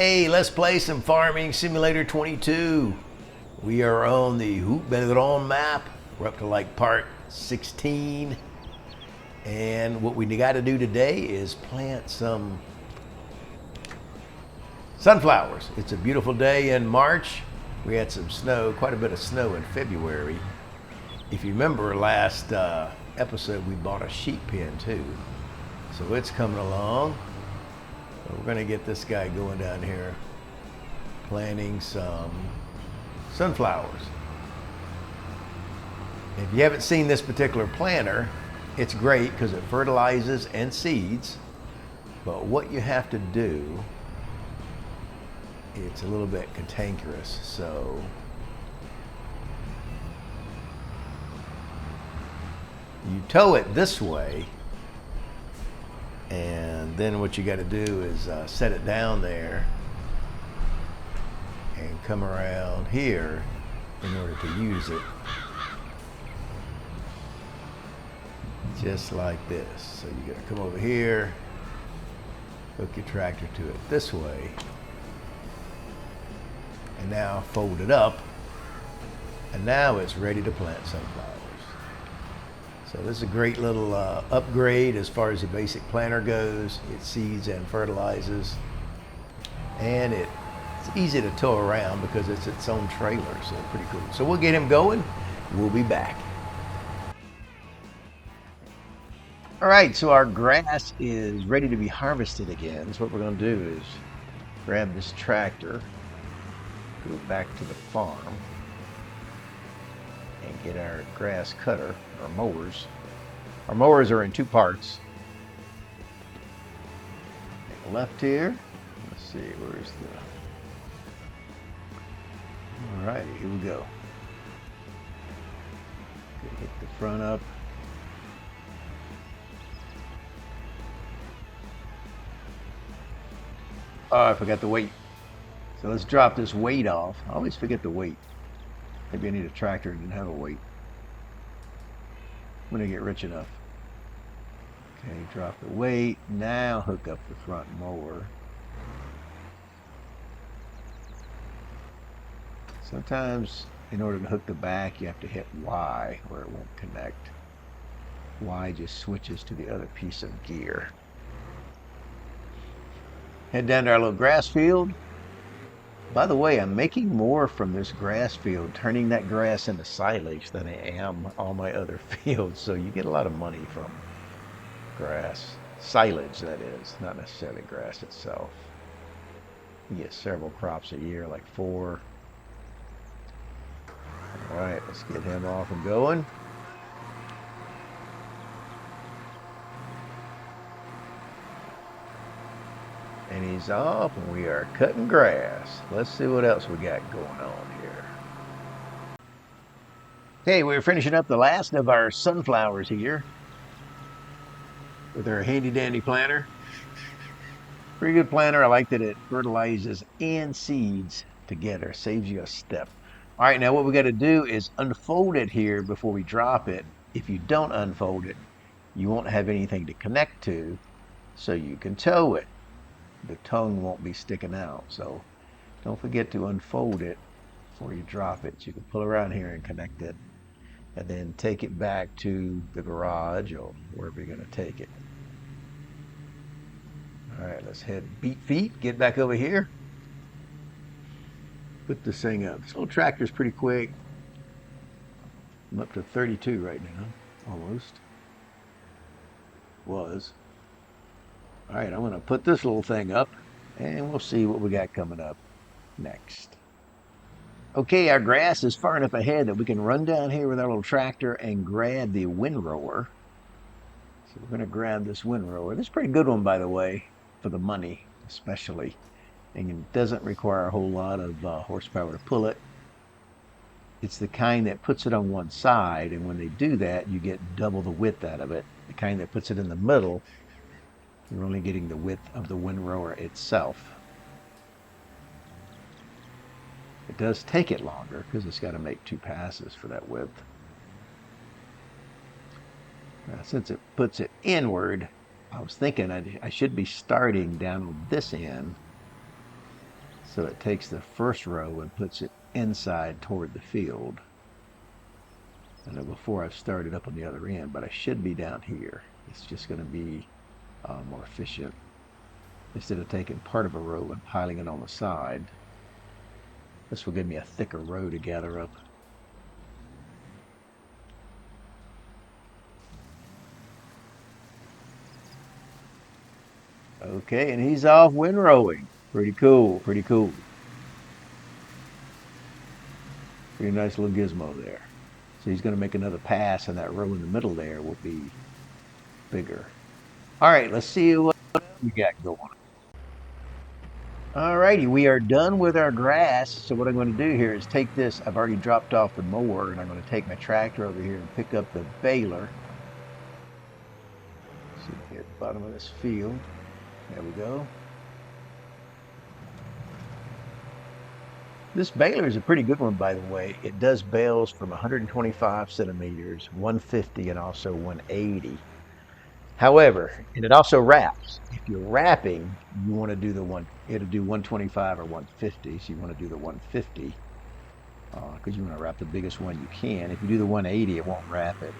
Hey, let's play some Farming Simulator 22. We are on the Haut Beyleron map. We're up to like part 16. And what we got to do today is plant some sunflowers. It's a beautiful day in March. We had some snow, quite a bit of snow in February. If you remember last episode, we bought a sheep pen too. So it's coming along. We're going to get this guy going down here planting some sunflowers. If you haven't seen this particular planter, it's great because it fertilizes and seeds. But what you have to do, it's a little bit cantankerous. So you tow it this way, and then what you got to do is set it down there and come around here in order to use it, just like this. So you got to come over here, hook your tractor to it this way, and now fold it up, and now it's ready to plant sunflowers. So this is a great little upgrade as far as the basic planter goes. It seeds and fertilizes, and it's easy to tow around because it's its own trailer, so pretty cool. So we'll get him going. We'll be back. All right, so our grass is ready to be harvested again. So what we're going to do is grab this tractor, go back to the farm, and get our grass cutter, our mowers. Our mowers are in two parts. Take left here. Let's see, where's the... All right, here we go. Hit the front up. Oh, I forgot the weight. So let's drop this weight off. I always forget the weight. Maybe I need a tractor that didn't have a weight when I get rich enough. Okay, drop the weight. Now hook up the front mower. Sometimes in order to hook the back, you have to hit Y or it won't connect. Y just switches to the other piece of gear. Head down to our little grass field. By the way, I'm making more from this grass field, turning that grass into silage than I am all my other fields. So you get a lot of money from grass. Silage, that is, not necessarily grass itself. You get several crops a year, like 4. All right, let's get him off and going. And he's off, and we are cutting grass. Let's see what else we got going on here. Okay, we're finishing up the last of our sunflowers here with our handy dandy planter. Pretty good planter. I like that it fertilizes and seeds together. Saves you a step. All right, now what we got to do is unfold it here before we drop it. If you don't unfold it, you won't have anything to connect to, so you can tow it. The tongue won't be sticking out, so don't forget to unfold it before you drop it. You can pull around here and connect it, and then take it back to the garage or wherever you're going to take it. All right, let's head beat feet, get back over here, put this thing up. This little tractor's pretty quick. I'm up to 32 right now, almost. Was. All right, I'm going to put this little thing up, and we'll see what we got coming up next. Okay, our grass is far enough ahead that we can run down here with our little tractor and grab the windrower. So we're going to grab this windrower. This is a pretty good one, by the way, for the money especially. And it doesn't require a whole lot of horsepower to pull it. It's the kind that puts it on one side, and when they do that, you get double the width out of it. The kind that puts it in the middle, you're only getting the width of the windrower itself. It does take it longer because it's got to make 2 passes for that width. Now, since it puts it inward, I was thinking I should be starting down on this end So it takes the first row and puts it inside toward the field. I know before I've started up on the other end, but I should be down here. It's just going to be more efficient. Instead of taking part of a row and piling it on the side, this will give me a thicker row to gather up. Okay, and he's off windrowing. Pretty cool, pretty cool. Pretty nice little gizmo there. So he's going to make another pass, and that row in the middle there will be bigger. All right, let's see what we got going. All righty, we are done with our grass. So what I'm going to do here is take this. I've already dropped off the mower, and I'm going to take my tractor over here and pick up the baler. See here at the bottom of this field. There we go. This baler is a pretty good one, by the way. It does bales from 125 centimeters, 150, and also 180. However, and it also wraps. If you're wrapping, you want to do it'll do 125 or 150. So you want to do the 150 because you want to wrap the biggest one you can. If you do the 180, it won't wrap it.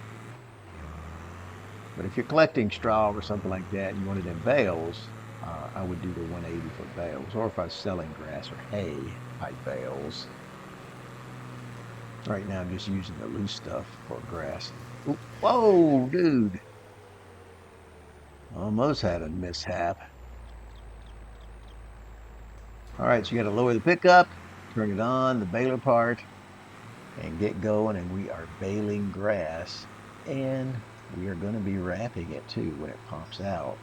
But if you're collecting straw or something like that and you want it in bales, I would do the 180 for bales. Or if I was selling grass or hay, type bales. Right now I'm just using the loose stuff for grass. Ooh, whoa, dude. Almost had a mishap. All right, so you got to lower the pickup, turn it on, the baler part, and get going. And we are baling grass. And we are going to be wrapping it too when it pops out.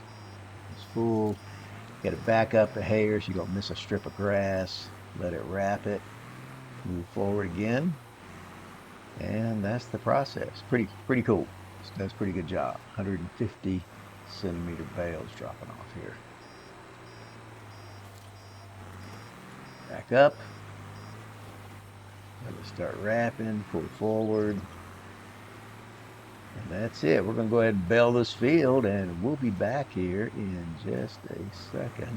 It's full. Get it back up a hair so you don't miss a strip of grass. Let it wrap it. Move forward again. And that's the process. Pretty cool. It does a pretty good job. 150 centimeter bales dropping off here. Back up. Let it start wrapping. Pull forward. And that's it. We're going to go ahead and bale this field, and we'll be back here in just a second.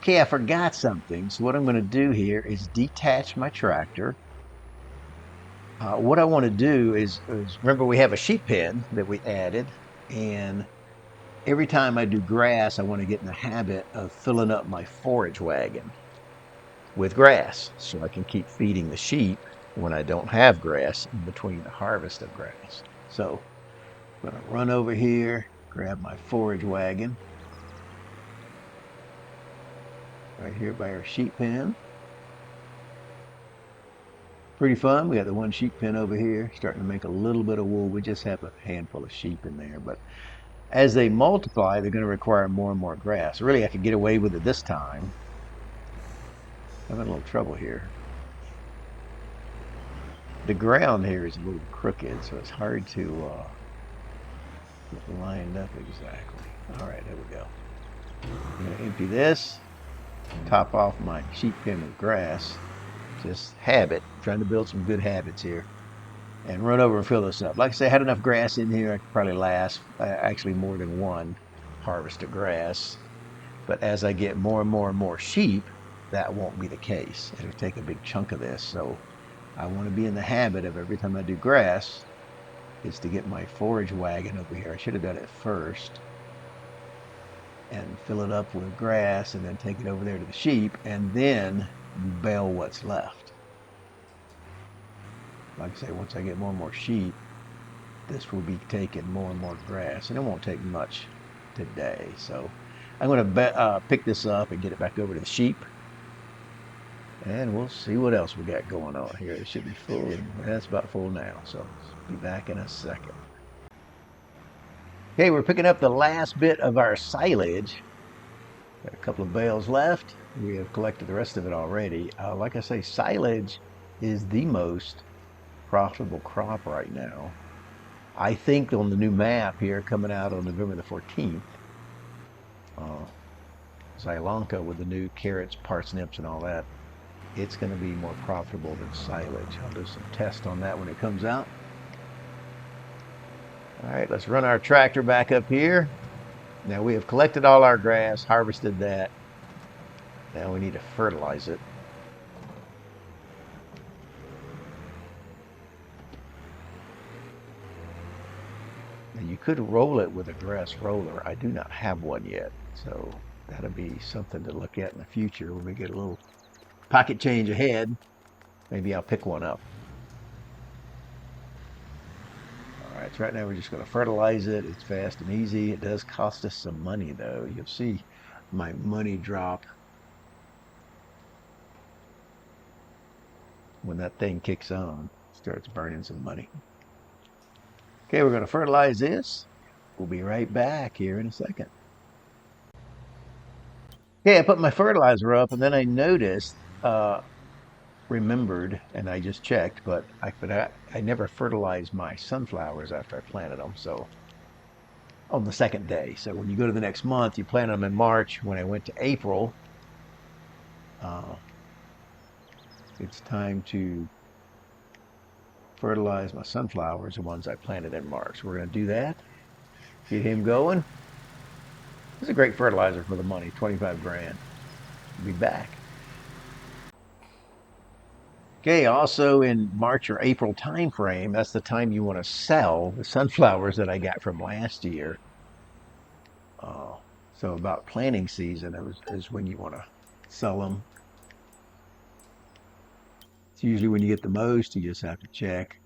Okay, I forgot something. So what I'm going to do here is detach my tractor. What I want to do is remember we have a sheep pen that we added, and every time I do grass, I want to get in the habit of filling up my forage wagon with grass so I can keep feeding the sheep when I don't have grass in between the harvest of grass. So I'm going to run over here, grab my forage wagon right here by our sheep pen. Pretty fun. We got the one sheep pen over here starting to make a little bit of wool. We just have a handful of sheep in there, but as they multiply, they're going to require more and more grass. Really, I could get away with it this time. I'm having a little trouble here. The ground here is a little crooked, so it's hard to get lined up exactly. All right, there we go. I'm going to empty this, top off my sheep pen with grass. Just habit, trying to build some good habits here, and run over and fill this up. Like I say, I had enough grass in here. I could probably last actually more than one harvest of grass. But as I get more and more and more sheep, that won't be the case. It'll take a big chunk of this. So I want to be in the habit of every time I do grass is to get my forage wagon over here. I should have done it first and fill it up with grass and then take it over there to the sheep and then bale what's left. Like I say, once I get more and more sheep, this will be taking more and more grass, and it won't take much today. So I'm going to pick this up and get it back over to the sheep, and we'll see what else we got going on here. It should be full, and that's about full now, so I'll be back in a second. Okay, we're picking up the last bit of our silage. Got a couple of bales left. We have collected the rest of it already. Like I say, silage is the most profitable crop right now. I think on the new map here coming out on November the 14th, Sri Lanka with the new carrots, parsnips, and all that, it's going to be more profitable than silage. I'll do some tests on that when it comes out. All right, let's run our tractor back up here. Now we have collected all our grass, harvested that. Now we need to fertilize it. Now you could roll it with a grass roller. I do not have one yet, so that'll be something to look at in the future when we get a little pocket change ahead. Maybe I'll pick one up. All right, so right now we're just going to fertilize it. It's fast and easy. It does cost us some money, though. You'll see my money drop when that thing kicks on. Starts burning some money. Okay, we're going to fertilize this. We'll be right back here in a second. Okay, I put my fertilizer up, and then I noticed, remembered, and I just checked, but I never fertilized my sunflowers after I planted them. So on the second day. So when you go to the next month, you plant them in March. When I went to April, it's time to fertilize my sunflowers, the ones I planted in March. We're going to do that. Get him going. This is a great fertilizer for the money, 25 grand. Be back. Okay, also in March or April time frame, that's the time you want to sell the sunflowers that I got from last year. So about planting season is when you want to sell them. It's usually when you get the most. You just have to check.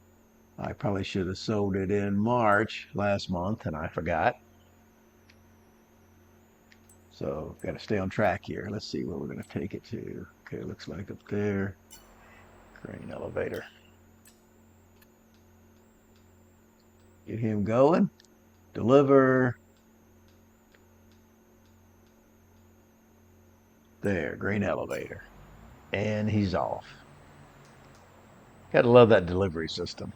I probably should have sold it in March last month, and I forgot. So got to stay on track here. Let's see where we're going to take it to. Okay, looks like up there. Grain elevator. Get him going. Deliver. There, grain elevator. And he's off. Gotta love that delivery system.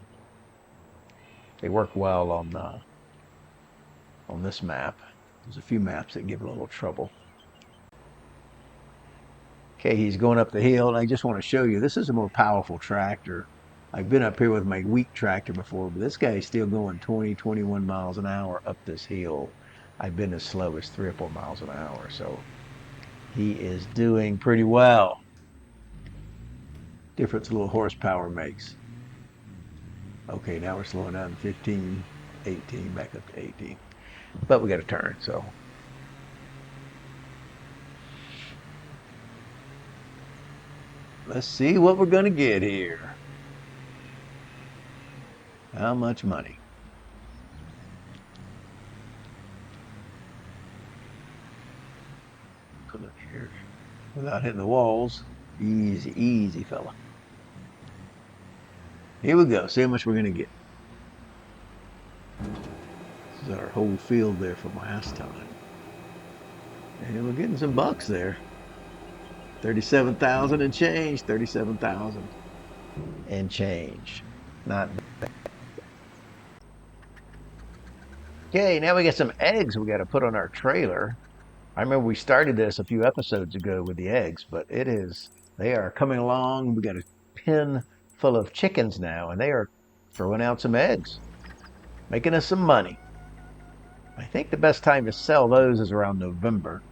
They work well on this map. There's a few maps that give a little trouble. Okay, he's going up the hill, and I just want to show you, this is a more powerful tractor. I've been up here with my wheat tractor before, but this guy's still going 20, 21 miles an hour up this hill. I've been as slow as 3 or 4 miles an hour, so he is doing pretty well. Difference a little horsepower makes. Okay, now we're slowing down to 15, 18, back up to 18. But we got to turn, so. Let's see what we're going to get here. How much money? Put it here without hitting the walls. Easy, easy, fella. Here we go. See how much we're going to get. This is our whole field there from last time. And we're getting some bucks there. 37,000 and change. 37,000 and change. Not bad. Okay, now we got some eggs we got to put on our trailer. I remember we started this a few episodes ago with the eggs, but they are coming along. We got a pen full of chickens now, and they are throwing out some eggs, making us some money. I think the best time to sell those is around November.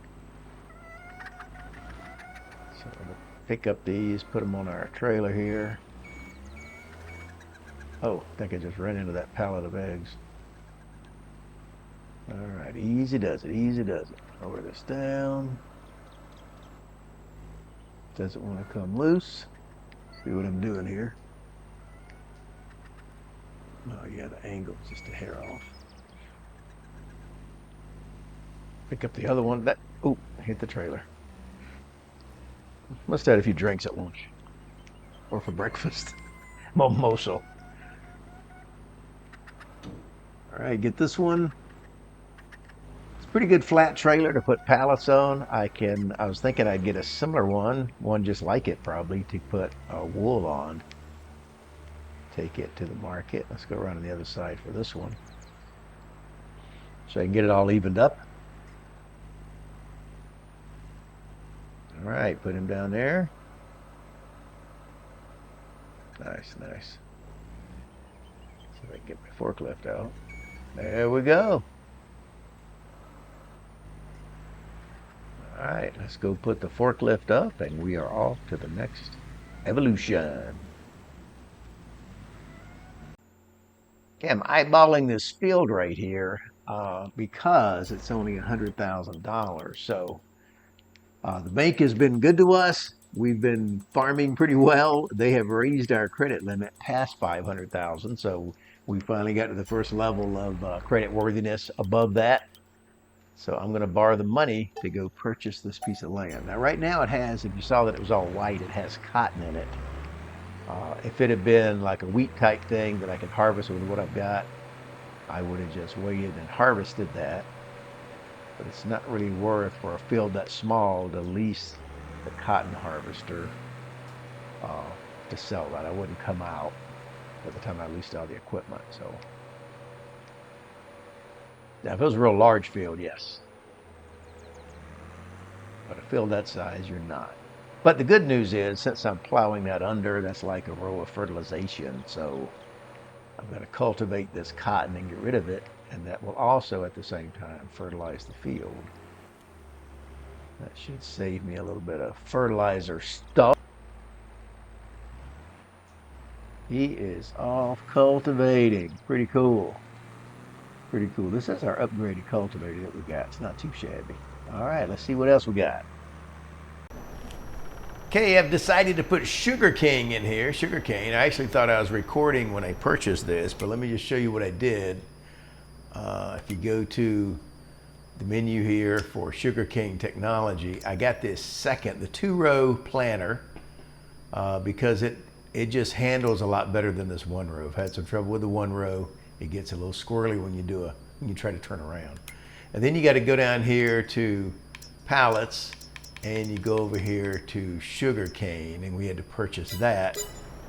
So we'll pick up these, put them on our trailer here. Oh, I think I just ran into that pallet of eggs. All right, easy does it, easy does it. Lower this down. Doesn't want to come loose. See what I'm doing here. Oh yeah, the angle's just a hair off. Pick up the other one. Oh, hit the trailer. Must have had a few drinks at lunch. Or for breakfast. Mimosa. Alright, get this one. It's a pretty good flat trailer to put pallets on. I was thinking I'd get a similar one just like it probably, to put wool on. Take it to the market. Let's go around on the other side for this one. So I can get it all evened up. All right, put him down there. Nice, nice. See if I can get my forklift out. There we go. All All right, let's go put the forklift up and we are off to the next evolution. Okay, I'm eyeballing this field right here because it's only $100,000. So the bank has been good to us. We've been farming pretty well. They have raised our credit limit past 500,000. So we finally got to the first level of credit worthiness above that. So I'm going to borrow the money to go purchase this piece of land. Now, right now it has, if you saw that it was all white, it has cotton in it. If it had been like a wheat type thing that I could harvest with what I've got, I would have just waited and harvested that. But it's not really worth for a field that small to lease the cotton harvester to sell that. I wouldn't come out by the time I leased all the equipment. So now, if it was a real large field, yes. But a field that size, you're not. But the good news is, since I'm plowing that under, that's like a row of fertilization. So I'm going to cultivate this cotton and get rid of it. And that will also, at the same time, fertilize the field. That should save me a little bit of fertilizer stuff. He is off cultivating. Pretty cool. Pretty cool. This is our upgraded cultivator that we got. It's not too shabby. All right, let's see what else we got. Okay, I've decided to put sugarcane in here. Sugarcane. I actually thought I was recording when I purchased this, but let me just show you what I did. If you go to the menu here for sugarcane technology, I got this second, the 2-row planter, because it just handles a lot better than this 1-row. I've had some trouble with the 1-row. It gets a little squirrely when you try to turn around. And then you got to go down here to pallets, and you go over here to sugarcane, and we had to purchase that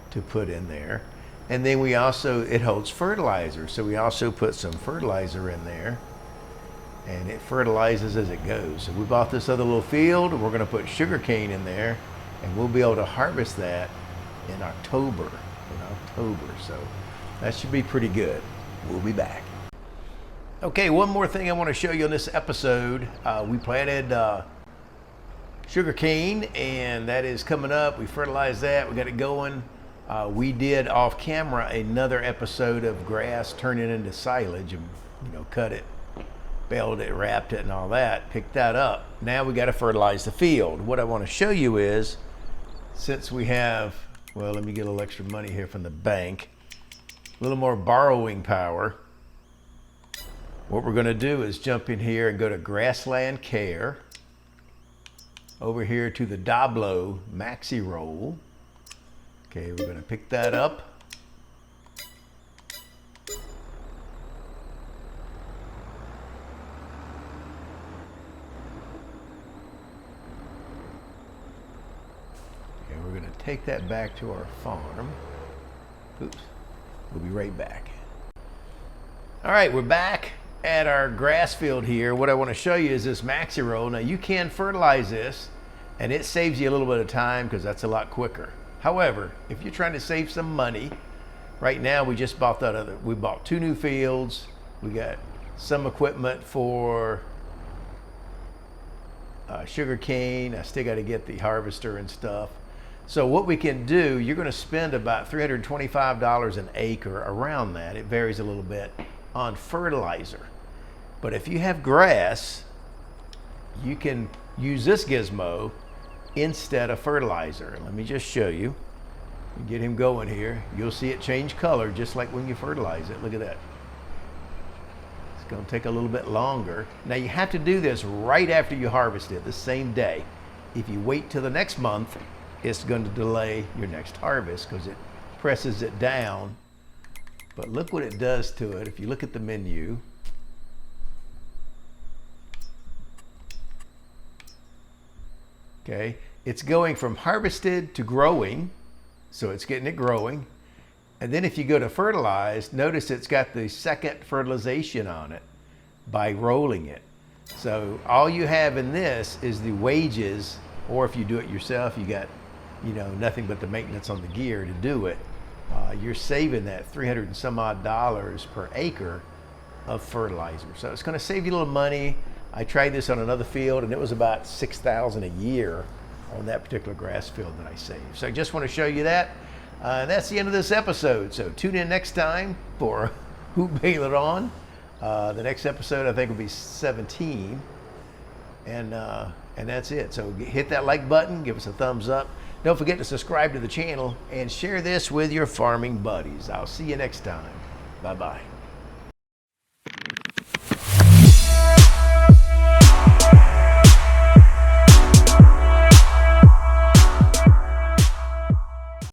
to put in there. And then we also, it holds fertilizer, so we also put some fertilizer in there, and it fertilizes as it goes. So we bought this other little field, and we're going to put sugarcane in there, and we'll be able to harvest that in October. So that should be pretty good. We'll be back. Okay, one more thing I want to show you in this episode. We planted sugarcane, and that is coming up. We fertilized that. We got it going. We did off camera another episode of grass turning into silage, and cut it, baled it, wrapped it, and all that. Picked that up. Now we got to fertilize the field. What I want to show you is, since we have, well, let me get a little extra money here from the bank, a little more borrowing power. What we're going to do is jump in here and go to Grassland Care. Over here to the Doblo Maxiroll. Okay, we're going to pick that up. And we're going to take that back to our farm. Oops, we'll be right back. All right, we're back at our grass field here. What I want to show you is this Maxiroll. Now you can fertilize this and it saves you a little bit of time because that's a lot quicker. However, if you're trying to save some money, right now we just bought we bought 2 new fields. We got some equipment for sugarcane. I still got to get the harvester and stuff. So what we can do, you're going to spend about $325 an acre, around that. It varies a little bit, on fertilizer. But if you have grass, you can use this gizmo instead of fertilizer. Let me just show you. Get him going here. You'll see it change color just like when you fertilize it. Look at that. It's going to take a little bit longer. Now you have to do this right after you harvest it, the same day. If you wait till the next month, it's going to delay your next harvest because it presses it down. But look what it does to it. If you look at the menu, okay, it's going from harvested to growing, so it's getting it growing. And then if you go to fertilize, notice it's got the second fertilization on it by rolling it. So all you have in this is the wages, or if you do it yourself, you got, nothing but the maintenance on the gear to do it. You're saving that $300 and some odd per acre of fertilizer. So it's going to save you a little money. I tried this on another field, and it was about 6,000 a year on that particular grass field that I saved. So I just want to show you that. That's the end of this episode. So tune in next time for Haut Beyleron. The next episode I think will be 17, and that's it. So hit that like button, give us a thumbs up. Don't forget to subscribe to the channel and share this with your farming buddies. I'll see you next time. Bye-bye.